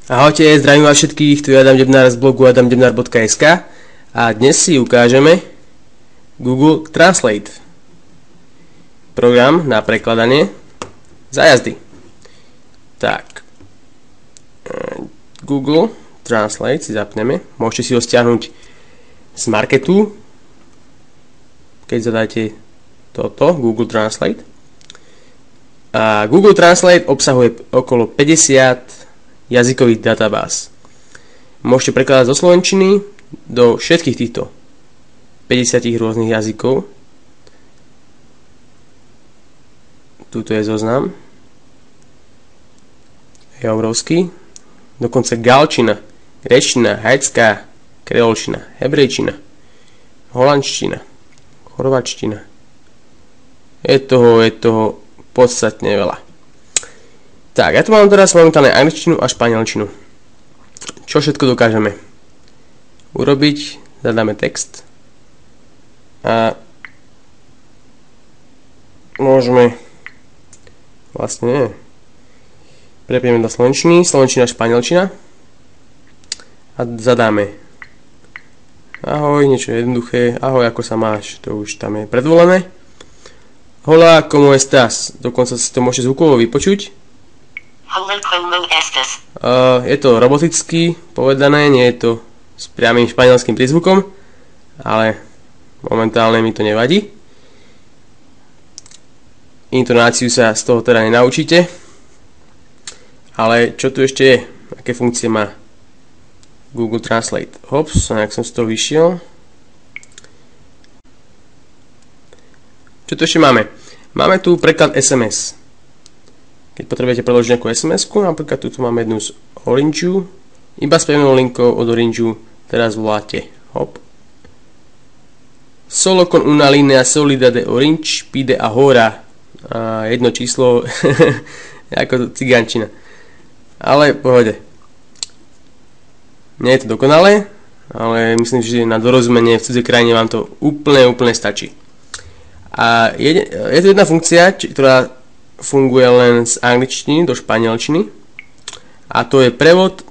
Ahojte, zdravím vás všetkých, tu je Adam Debnár z blogu adamdebnar.sk a dnes si ukážeme Google Translate, program na prekladanie zájazdy. Tak, Google Translate si zapneme, môžete si ho stiahnuť z marketu, keď zadáte toto, Google Translate. A Google Translate obsahuje okolo 50 jazykových databáz. Môžete prekladať zo slovenčiny do všetkých týchto 50 rôznych jazykov. Tuto je zoznam. Je obrovský. Dokonca galčina, gréčtina, haitská, kreolčina, hebrejčina, holandština, chorvačtina. Je toho podstatne veľa. Tak, ja tu mám teraz momentálne angličtinu a španielčinu. Čo všetko dokážeme urobiť? Zadáme text a môžeme prepieme do slovenčiny, slovenčina, španielčina a zadáme ahoj, niečo jednoduché, ahoj, ako sa máš, to už tam je predvolené. Hola, como estás? Dokonca si to môžete zvukovo vypočuť. Hola, como estás? Je to roboticky povedané, nie je to s priamým španielským prízvukom, ale momentálne mi to nevadí. Intonáciu sa z toho teda nenaučíte. Ale čo tu ešte je? Aké funkcie má Google Translate? Hops, nejak som z toho vyšiel. Čo tu ešte máme? Máme tu preklad SMS. Keď potrebujete preložiť nejakú SMS-ku, napríklad tu máme jednu z Orangeu, iba s pevnou linkou od Orangeu teraz voláte. Hop. Solo con una linea solida de Orange pide ahora. Jedno číslo, ako cigánčina. Ale pohode. Nie je to dokonalé, ale myslím, že na dorozumenie v cudzej krajine vám to úplne stačí. A je tu jedna funkcia, ktorá funguje len z angličtiny do španielčiny a to je prevod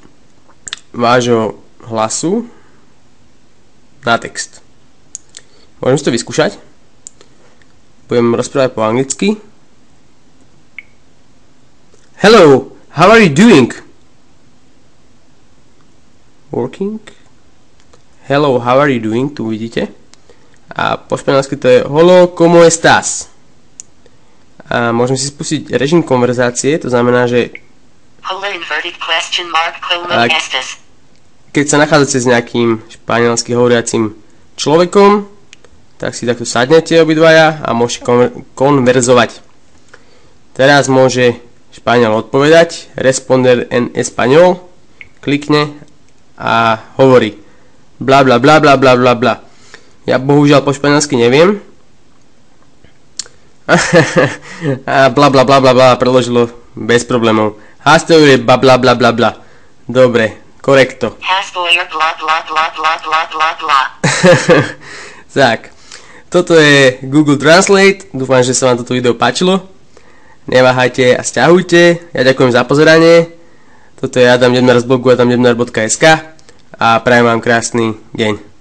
vášho hlasu na text. Môžem si to vyskúšať. Budem rozprávať po anglicky. Hello, how are you doing? Working. Hello, how are you doing? Tu vidíte. A po španielsky to je Hola, como estás? A môžeme si spustiť režim konverzácie, to znamená, že keď sa nachádzate s nejakým španielsky hovoriacim človekom, tak si takto sadnete obidvaja a môžete konverzovať. Teraz môže Španiel odpovedať, responder en español, klikne a hovorí bla bla bla bla bla bla bla. Ja bohužiaľ po španielsky neviem. A bla bla bla bla bla preložilo bez problémov. Hastojuje bla bla bla bla bla. Dobre, korekto. Hastojuje bla bla bla bla bla bla bla. Tak, toto je Google Translate. Dúfam, že sa vám toto video páčilo. Neváhajte a sťahujte. Ja ďakujem za pozeranie. Toto je Adam Debnár z blogu adamdebnar.sk a prajem vám krásny deň.